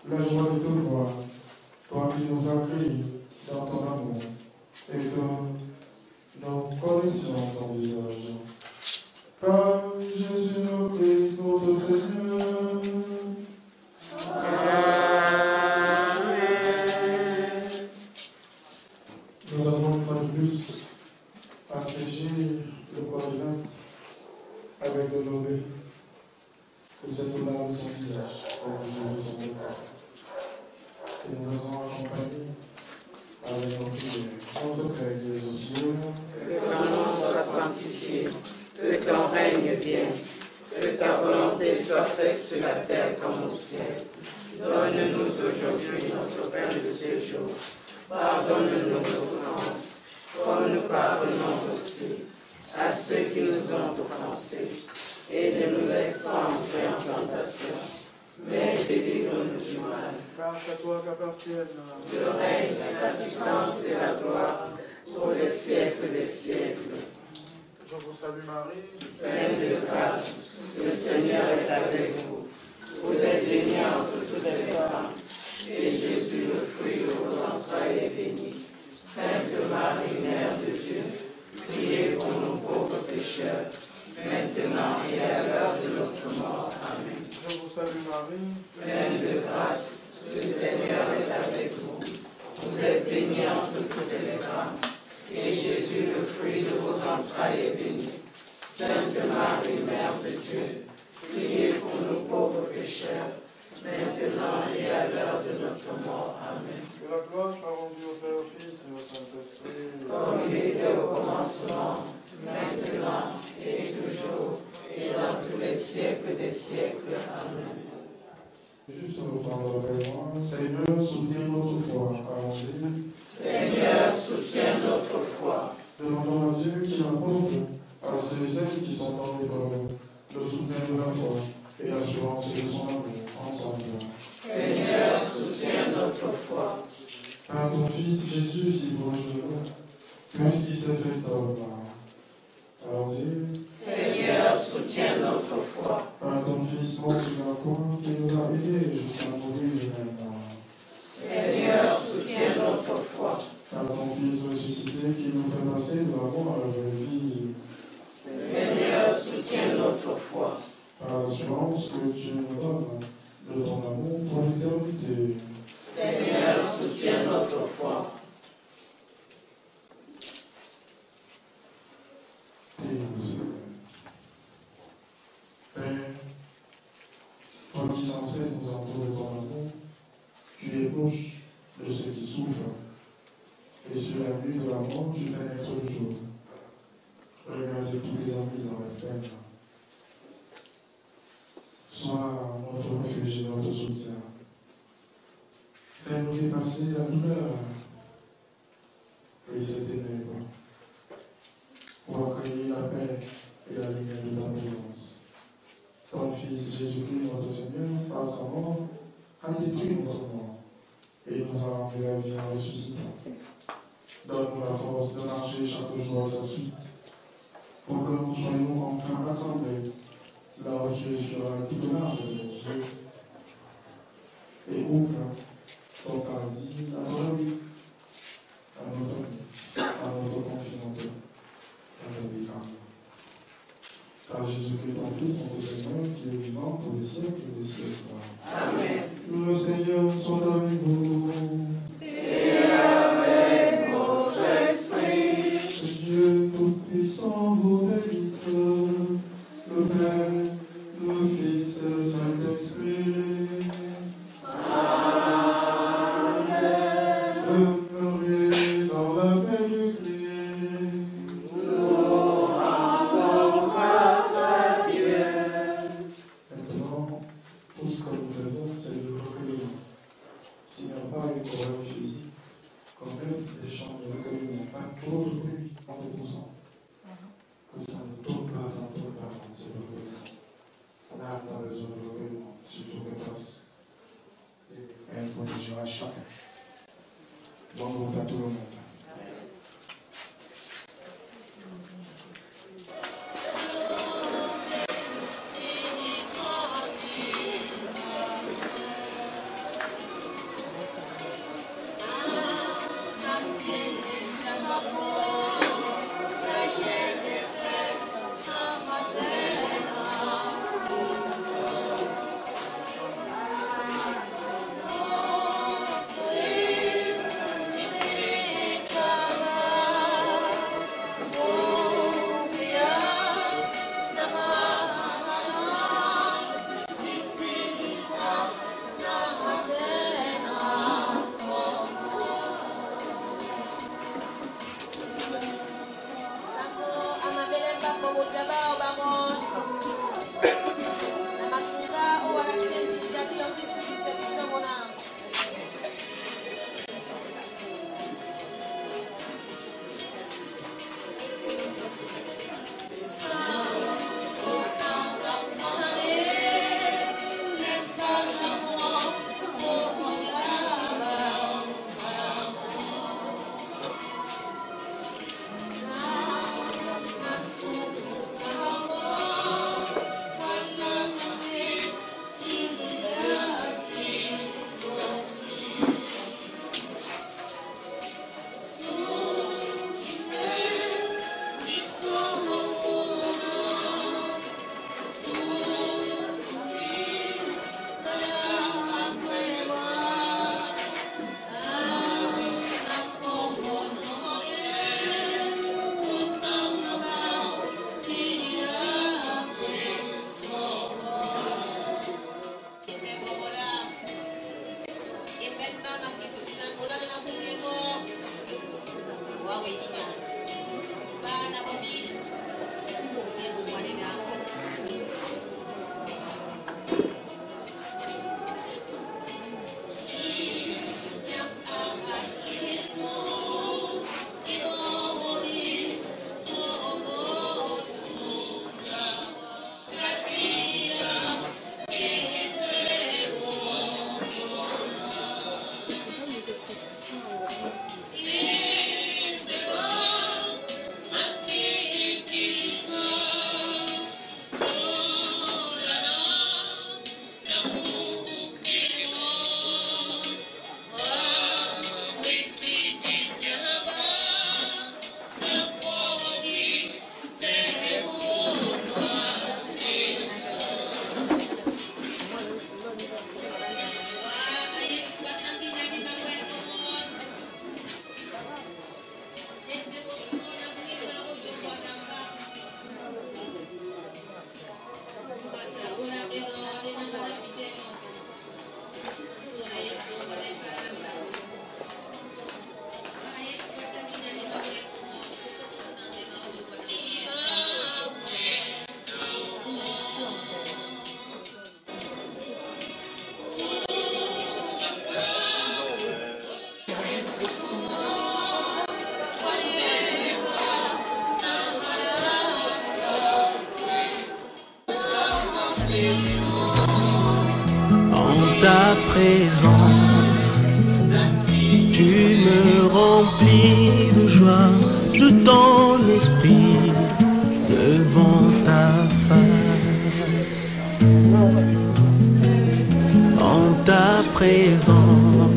la joie de te voir, toi qui nous as créés dans ton amour, et que nous connaissions ton visage. Par Jésus le Christ, notre Seigneur. Amen. Nous avons une fois de plus asséché le corps de l'Inde avec de l'eau bénite. Que cette eau lave son visage, comme le jour de son départ. Et nous avons accompagné avec nos prières. Notre Père qui es aux cieux, que ton nom soit sanctifié, que ton règne vienne, que ta volonté soit faite sur la terre comme au ciel. Donne-nous aujourd'hui notre pain de ce jour. Pardonne-nous nos offenses, comme nous pardonnons aussi à ceux qui nous ont offensés. Et ne nous laisse pas entrer en tentation, mais délivre-nous du mal. Car c'est toi qu'appartiennent le règne, la puissance et la gloire pour les siècles des siècles. Je vous salue Marie, Pleine de grâce, le Seigneur est avec vous. Vous êtes bénie entre toutes les femmes, et Jésus, le fruit de vos entrailles, est béni. Sainte Marie, Mère de Dieu, priez pour nous pauvres pécheurs, maintenant et à l'heure de notre mort. Amen. je vous salue Marie, Pleine de grâce, le Seigneur est avec vous. Vous êtes bénie entre toutes les femmes, et Jésus, le fruit de vos entrailles, est béni. Sainte Marie, Mère de Dieu, priez pour nous pauvres pécheurs, maintenant et à l'heure de notre mort. Amen. que la gloire soit rendue au Père, au Fils et au Saint-Esprit. Comme il était au commencement, maintenant et toujours, et dans tous les siècles des siècles. Amen. juste reprendre après moi. Seigneur, soutiens notre foi. Allons-y. Seigneur, soutiens notre foi. Demandons à Dieu qu'il apporte à ceux et celles qui sont dans l'épreuve le soutien de la foi et l'assurance de son amour ensemble. Seigneur, soutiens notre foi. Par ton Fils Jésus, si proche de nous, puisqu'il s'est fait homme. Allons-y. Seigneur, soutiens notre foi. Par ton Fils mort sur la croix, qui nous a aidés jusqu'à mourir maintenant. Seigneur, soutiens notre foi. Par ton Fils ressuscité, qui nous fait passer de la mort à la vraie vie. Seigneur, soutiens notre foi. Par l'assurance que tu nous donnes de ton amour pour l'éternité. Seigneur, soutiens notre foi. Prions, Seigneur. Père, toi qui sans cesse nous entoures de ton amour, tu es proche de ceux qui souffrent. Et sur la nuit de la mort, tu fais naître le jour. Regarde tous tes amis dans la peine. Sois notre refuge et notre soutien. Fais-nous dépasser la douleur et ces ténèbres pour accueillir la paix et la lumière de ta présence. Ton Fils Jésus-Christ, notre Seigneur, par sa mort, a détruit notre mort et nous a rendu la vie en ressuscitant. Donne-nous la force de marcher chaque jour à sa suite pour que nous soyons enfin rassemblés là où Dieu sera toute l'âme de nos yeux et ouvre ton paradis à nos amis, à notre confinement, à ta déclaration. Par Jésus-Christ, ton Fils, notre Seigneur, qui est vivant pour les siècles des siècles. Amen. Le Seigneur soit avec vous. Et avec votre esprit. Dieu Tout-Puissant vous bénisse, le Père, le Fils et le Saint-Esprit. Amen. Demeurez dans la paix du Christ. Nous rendons grâce à Dieu. Maintenant, tout ce que nous faisons, c'est le recueillement. S'il n'y a pas une chorale physique, qu'on mette des chants de recueillement, pas trop de bruit, pas de poussant. Que ça ne tourne pas, ça ne tourne pas, non, c'est le recueillement. Là, tu as besoin de recueillement, surtout que fasse introduction à chacun. Bonne route à tout le monde. Ta présence, tu me remplis de joie, de ton esprit, devant ta face. En ta présence,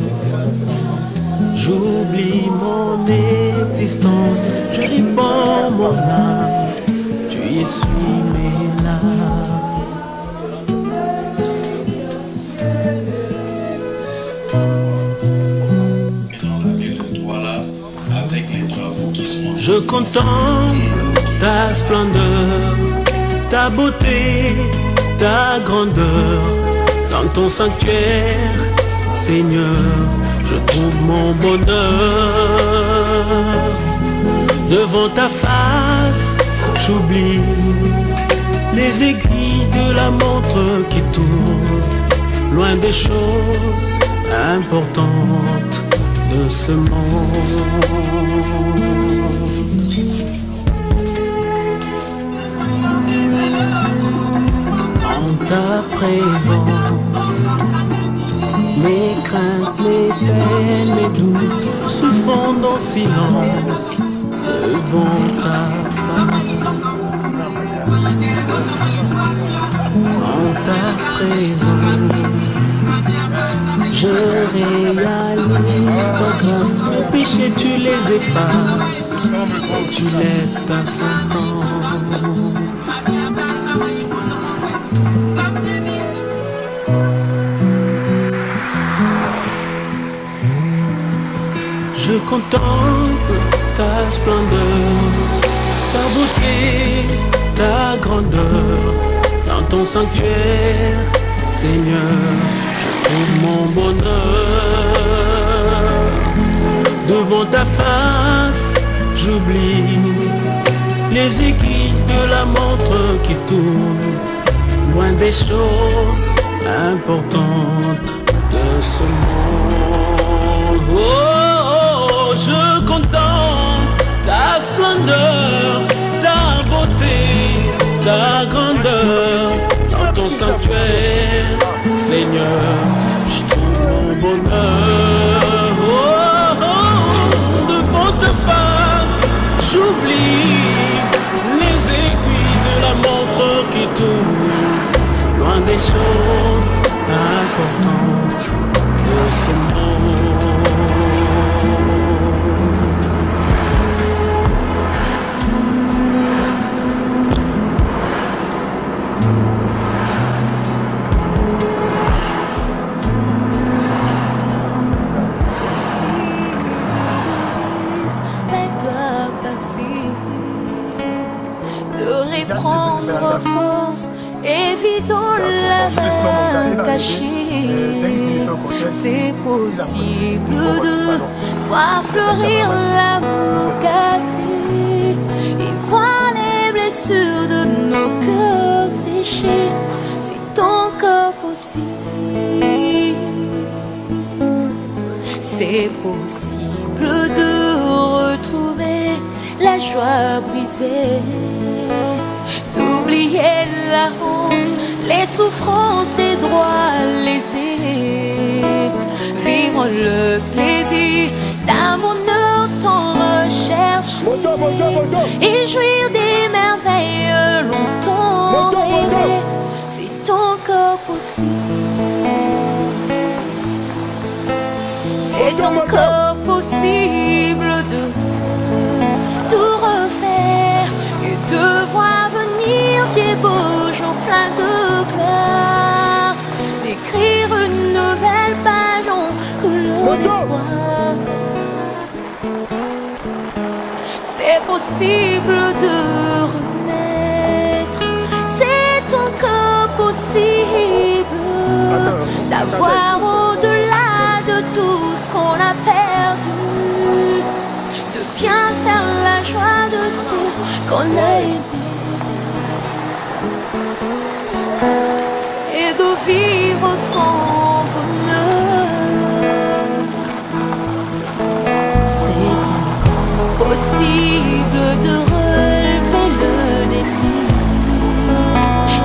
j'oublie mon existence, je répands mon âme, tu essuies mes larmes. Je contemple ta splendeur, ta beauté, ta grandeur. Dans ton sanctuaire, Seigneur, je trouve mon bonheur. Devant ta face, j'oublie les aiguilles de la montre qui tourne, loin des choses importantes de ce monde. En ta présence, mes craintes, mes peines, mes doutes se fondent en silence devant ta face. En ta présence, je réalise ta grâce, mes péchés tu les effaces et tu lèves ta sentence. Je contemple ta splendeur, ta beauté, ta grandeur. Dans ton sanctuaire, Seigneur, je trouve mon bonheur. Devant ta face, j'oublie les aiguilles de la montre qui tourne, loin des choses importantes de ce monde. Oh, je contemple ta splendeur, ta beauté, ta grandeur. Dans ton sanctuaire, Seigneur, je trouve mon bonheur. Oh, oh, devant ta face, j'oublie les aiguilles de la montre qui tourne, loin des choses importantes de ce monde. Prendre force, évidons la main cachée. C'est possible de voir fleurir l'amour cassé et voir les blessures de nos cœurs séchés. C'est encore possible. C'est possible de retrouver la joie brisée, d'oublier la honte, les souffrances des droits lésés, vivre le plaisir d'un bonheur tant recherché et jouir des merveilles longtemps rêvées. C'est encore possible. C'est encore possible de tout refaire et de voir venir des beaux jours pleins de gloire, d'écrire une nouvelle page en couleur d'espoir. C'est possible de renaître, c'est encore possible d'avoir au-delà de tout ce qu'on a perdu, de bien faire la joie de ceux qu'on a aimés et de vivre son bonheur. C'est encore possible de relever le défi,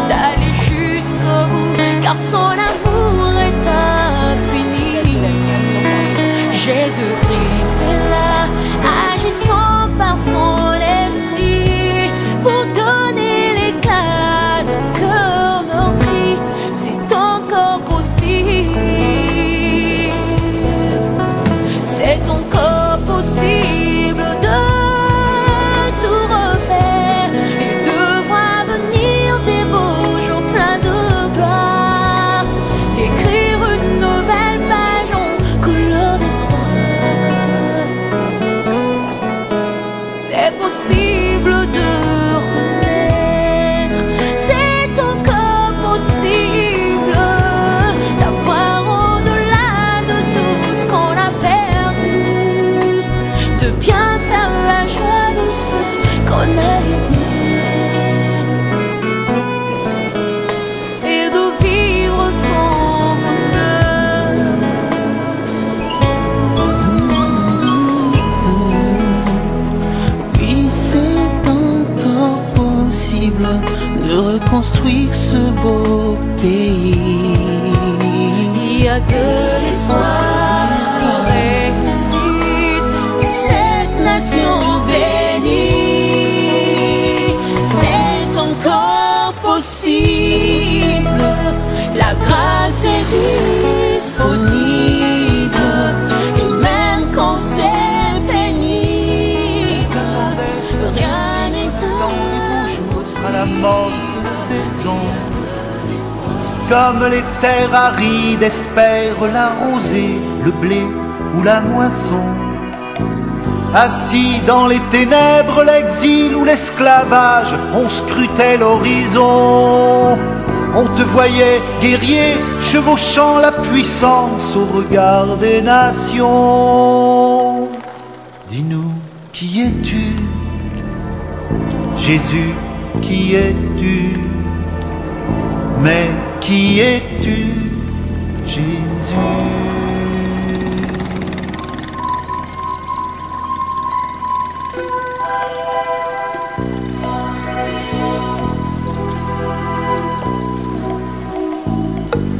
d'aller jusqu'au bout, car son amour est infini. Jésus-Christ est là, agissant par son esprit, pour donner l'éclat de cœur meurtri. C'est encore possible. C'est encore possible de tout refaire et de voir venir des beaux jours pleins de gloire, d'écrire une nouvelle page en couleur d'espoir. C'est possible de renaître, c'est encore possible d'avoir au-delà de tout ce qu'on a perdu, de bien faire la joie de ceux qu'on a aimés et de vivre son bonheur. Oui, c'est encore possible de reconstruire ce beau pays. Il y a de l'espoir pour réussir cette nation bénie. C'est encore possible, La grâce est disponible et même quand c'est pénible, rien n'est à la mort de saison. Comme les terres arides espèrent la rosée, le blé ou la moisson. Assis dans les ténèbres, l'exil ou l'esclavage, on scrutait l'horizon. On te voyait guerrier, chevauchant la puissance au regard des nations. Dis-nous, qui es-tu? Jésus, qui es-tu? Mais qui es-tu, Jésus?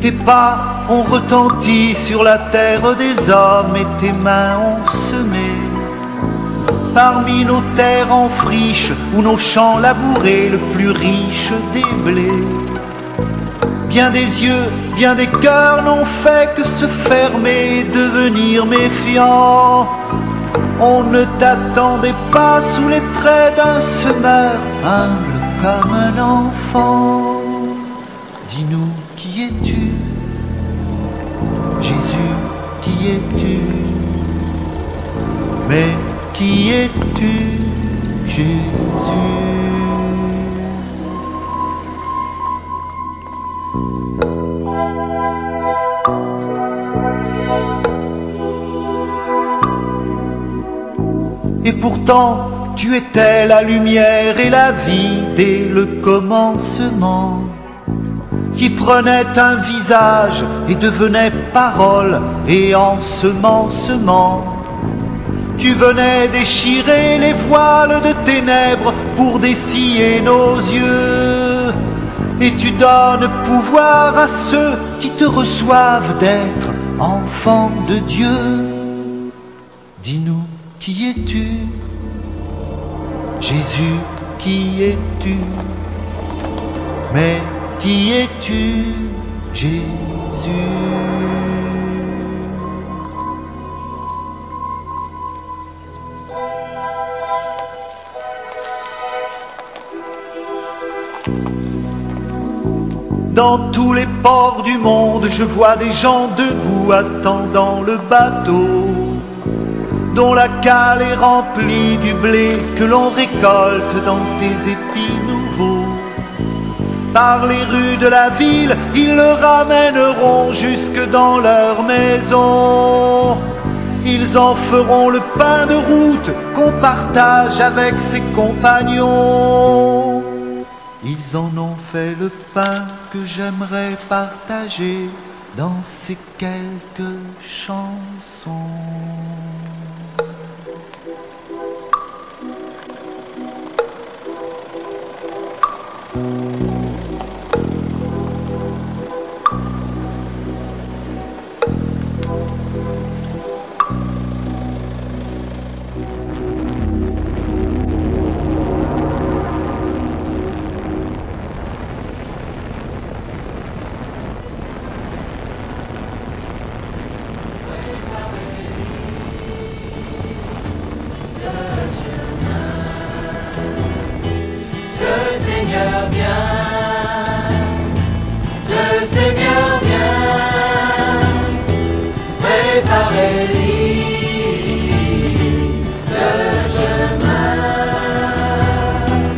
Tes pas ont retenti sur la terre des hommes et tes mains ont semé. Parmi nos terres en friche ou nos champs labourés, le plus riche des blés. Bien des yeux, bien des cœurs n'ont fait que se fermer et devenir méfiants. On ne t'attendait pas sous les traits d'un semeur, humble comme un enfant. Dis-nous, qui es-tu? Jésus, qui es-tu? Mais qui es-tu, Jésus? Et pourtant, tu étais la lumière et la vie dès le commencement, qui prenait un visage et devenait parole et ensemencement. Tu venais déchirer les voiles de ténèbres pour dessiller nos yeux. Et tu donnes pouvoir à ceux qui te reçoivent d'être enfants de Dieu. Dis-nous, qui es-tu? Jésus, qui es-tu? Mais qui es-tu, Jésus? Dans tous les ports du monde, je vois des gens debout attendant le bateau, dont la cale est remplie du blé que l'on récolte dans tes épis nouveaux. Par les rues de la ville, ils le ramèneront jusque dans leur maison. Ils en feront le pain de route qu'on partage avec ses compagnons. Ils en ont fait le pain que j'aimerais partager dans ces quelques chansons.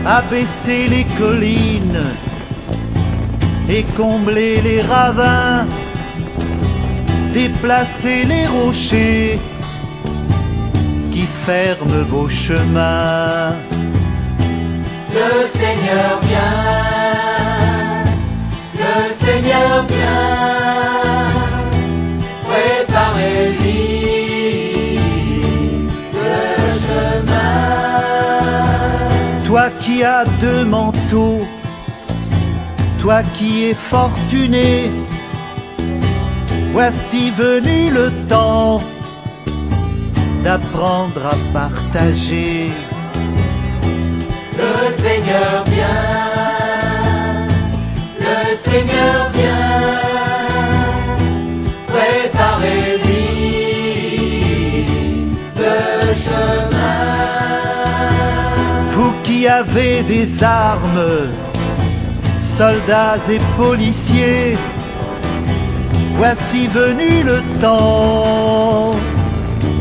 Abaisser les collines et combler les ravins, déplacer les rochers qui ferment vos chemins. Le Seigneur vient, le Seigneur vient, préparez-lui le chemin. Toi qui as deux manteaux, toi qui es fortuné, voici venu le temps d'apprendre à partager. Le Seigneur vient, le Seigneur vient, préparez-lui le chemin. Vous qui avez des armes, soldats et policiers, voici venu le temps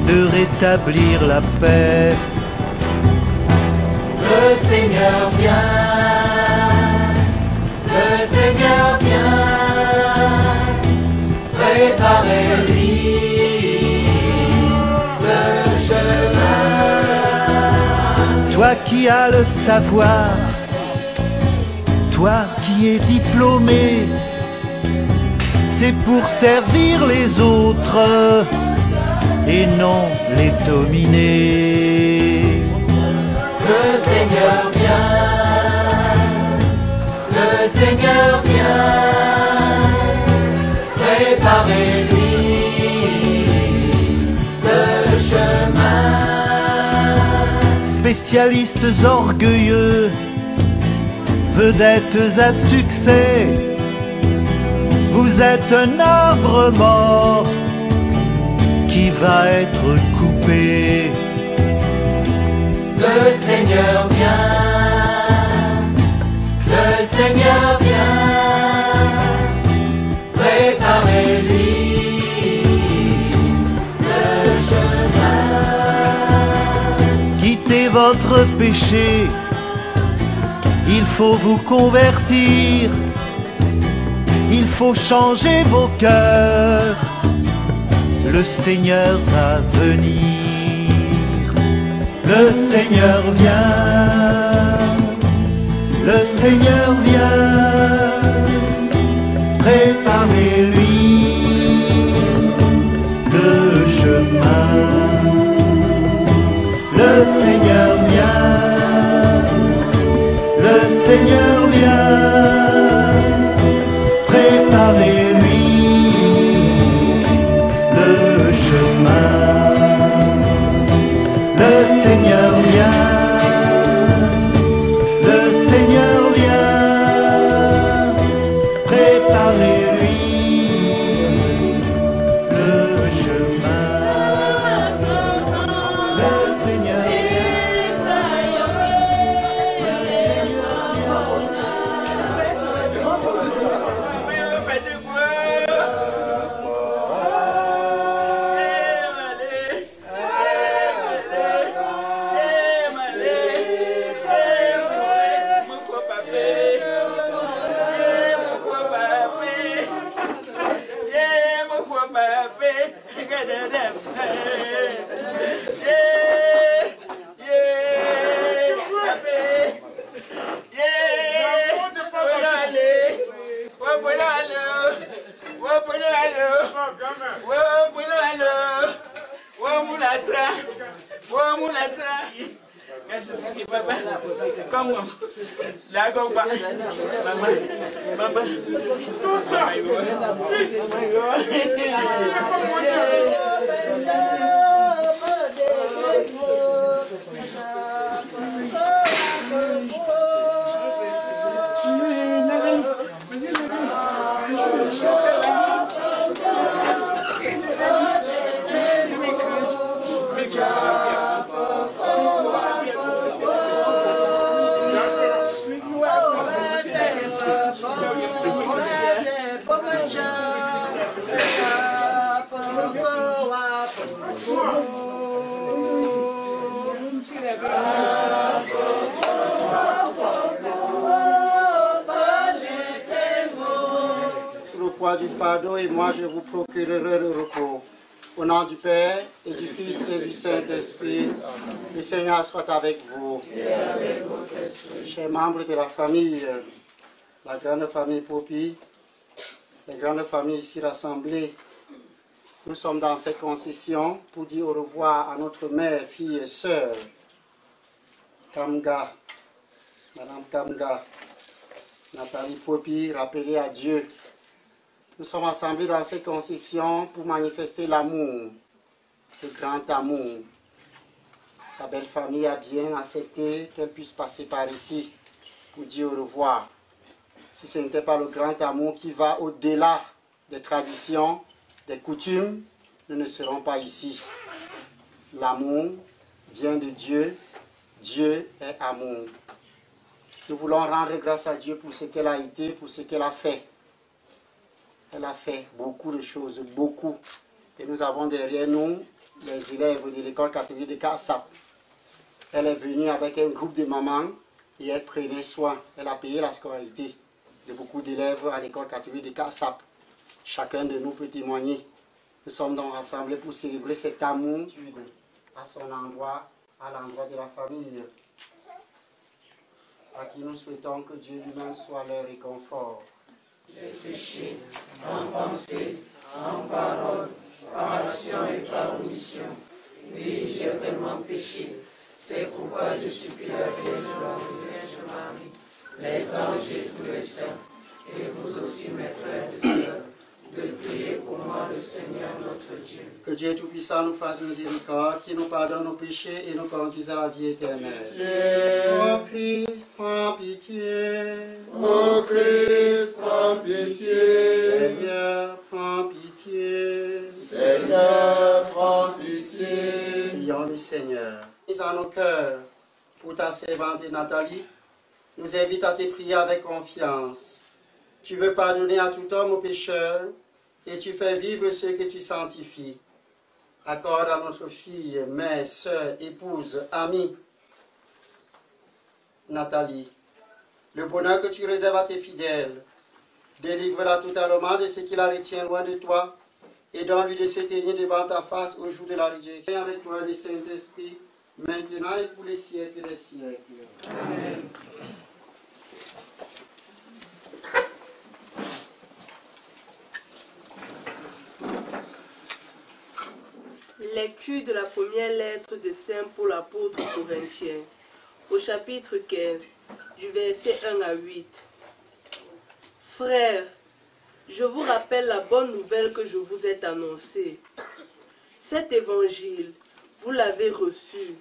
de rétablir la paix. Le Seigneur vient, le Seigneur vient, préparez-lui le chemin. Toi qui as le savoir, toi qui es diplômé, c'est pour servir les autres et non les dominer. Le Seigneur vient, le Seigneur vient, préparez-lui le chemin. Spécialistes orgueilleux, vedettes à succès, vous êtes un arbre mort qui va être coupé. Le Seigneur vient, le Seigneur vient, préparez-lui le chemin. Quittez votre péché, il faut vous convertir, il faut changer vos cœurs, le Seigneur va venir. Le Seigneur vient, le Seigneur vient, préparez-lui le chemin. Le Seigneur vient, le Seigneur vient, préparez-lui le chemin. Le Seigneur vient, le Seigneur vient, préparez-lui le chemin. Le Seigneur Du fardeau et moi je vous procurerai le repos. Au nom du Père et du Fils et du Saint-Esprit, le Seigneur soit avec vous. Chers membres de la famille, la grande famille Popi, les grandes familles ici rassemblées, nous sommes dans cette concession pour dire au revoir à notre mère, fille et sœur, Kamga, Madame Kamga, Nathalie Popi, rappelée à Dieu. Nous sommes assemblés dans cette concession pour manifester l'amour, le grand amour. Sa belle famille a bien accepté qu'elle puisse passer par ici pour dire au revoir. Si ce n'était pas le grand amour qui va au-delà des traditions, des coutumes, nous ne serons pas ici. L'amour vient de Dieu, Dieu est amour. Nous voulons rendre grâce à Dieu pour ce qu'elle a été, pour ce qu'elle a fait. Elle a fait beaucoup de choses, beaucoup. Et nous avons derrière nous les élèves de l'école catholique de Kassap. Elle est venue avec un groupe de mamans et elle prenait soin. Elle a payé la scolarité de beaucoup d'élèves à l'école catholique de Kassap. Chacun de nous peut témoigner. Nous sommes donc rassemblés pour célébrer cet amour à son endroit, à l'endroit de la famille, à qui nous souhaitons que Dieu lui-même soit leur réconfort. J'ai péché en pensée, en parole, par action et par omission. Oui, j'ai vraiment péché. C'est pourquoi je supplie la Vierge Marie, les anges et tous les saints, et vous aussi mes frères et sœurs, de prier pour moi le Seigneur notre Dieu. Que Dieu Tout-Puissant nous fasse miséricorde, qui nous pardonne nos péchés et nous conduise à la vie éternelle. Ô Christ, prends pitié. Ô Christ, prends pitié. Seigneur, prends pitié. Seigneur, prends pitié. Prions le Seigneur. Mise en nos cœurs pour ta servante Nathalie, nous invite à te prier avec confiance. Tu veux pardonner à tout homme aux pécheurs et tu fais vivre ceux que tu sanctifies. Accorde à notre fille, mère, sœur, épouse, amie, Nathalie, le bonheur que tu réserves à tes fidèles. Délivre-la totalement de ce qui la retient loin de toi et donne-lui de s'éteigner devant ta face au jour de la résurrection. Avec toi, le Saint-Esprit, maintenant et pour les siècles des siècles. Amen. Lecture de la première lettre de Saint Paul apôtre aux Corinthiens, au chapitre 15, du verset 1 à 8. Frères, je vous rappelle la bonne nouvelle que je vous ai annoncée. Cet évangile, vous l'avez reçu.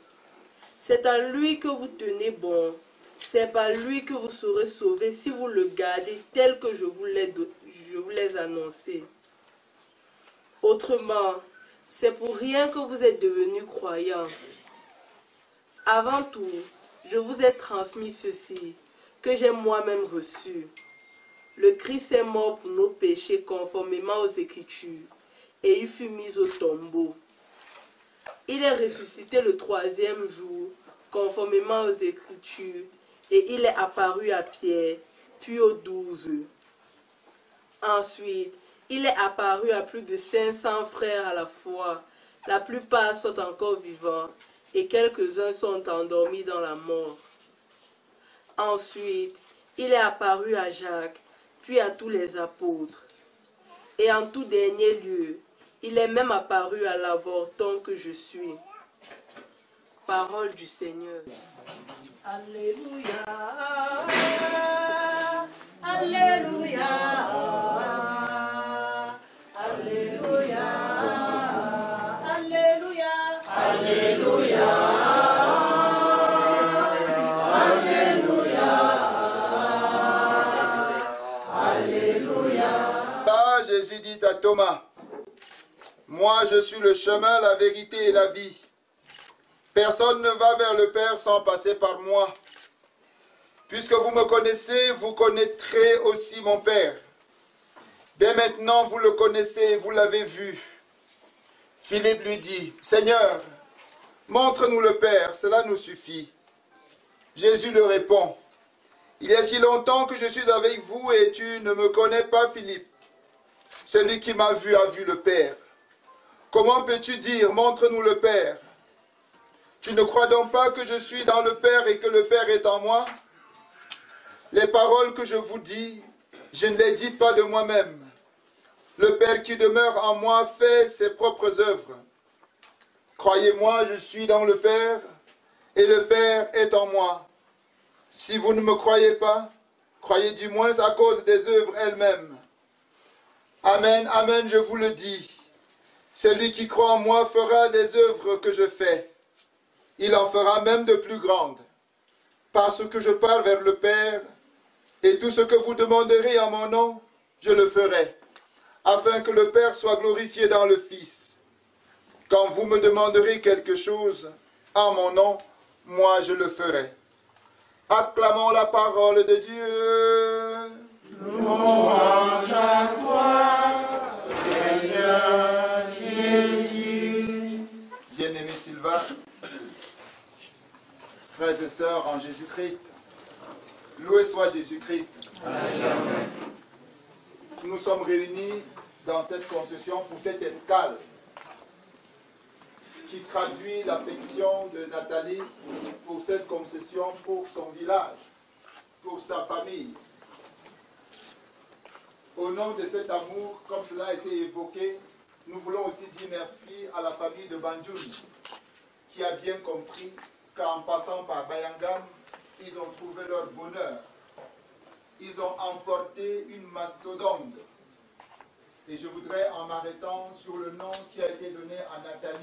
C'est à lui que vous tenez bon. C'est par lui que vous serez sauvés si vous le gardez tel que je vous l'ai annoncé. Autrement, c'est pour rien que vous êtes devenus croyants. Avant tout, je vous ai transmis ceci, que j'ai moi-même reçu. Le Christ est mort pour nos péchés conformément aux Écritures, et il fut mis au tombeau. Il est ressuscité le 3e jour, conformément aux Écritures, et il est apparu à Pierre, puis aux 12. Ensuite, il est apparu à plus de 500 frères à la fois. La plupart sont encore vivants et quelques-uns sont endormis dans la mort. Ensuite, il est apparu à Jacques, puis à tous les apôtres. Et en tout dernier lieu, il est même apparu à l'avorton que je suis. Parole du Seigneur. Alléluia. Alléluia. Alléluia, Alléluia, Alléluia, Alléluia, Alléluia. Là, Jésus dit à Thomas, moi je suis le chemin, la vérité et la vie. Personne ne va vers le Père sans passer par moi. Puisque vous me connaissez, vous connaîtrez aussi mon Père. Dès maintenant, vous le connaissez et vous l'avez vu. Philippe lui dit, Seigneur, montre-nous le Père, cela nous suffit. Jésus lui répond, il y a si longtemps que je suis avec vous et tu ne me connais pas, Philippe. Celui qui m'a vu a vu le Père. Comment peux-tu dire, montre-nous le Père? Tu ne crois donc pas que je suis dans le Père et que le Père est en moi? Les paroles que je vous dis, je ne les dis pas de moi-même. Le Père qui demeure en moi fait ses propres œuvres. Croyez-moi, je suis dans le Père et le Père est en moi. Si vous ne me croyez pas, croyez du moins à cause des œuvres elles-mêmes. Amen, amen, je vous le dis. Celui qui croit en moi fera des œuvres que je fais. Il en fera même de plus grandes. Parce que je pars vers le Père, et tout ce que vous demanderez en mon nom, je le ferai, afin que le Père soit glorifié dans le Fils. Quand vous me demanderez quelque chose en mon nom, moi je le ferai. Acclamons la parole de Dieu. Louange à toi, Seigneur Jésus. Bien-aimé Sylvain, frères et sœurs en Jésus-Christ, loué soit Jésus-Christ. Nous sommes réunis dans cette concession pour cette escale qui traduit l'affection de Nathalie pour cette concession pour son village, pour sa famille. Au nom de cet amour, comme cela a été évoqué, nous voulons aussi dire merci à la famille de Banjoun qui a bien compris qu'en passant par Bayangam, ils ont trouvé leur bonheur. Ils ont emporté une mastodonte. Et je voudrais, en m'arrêtant sur le nom qui a été donné à Nathalie,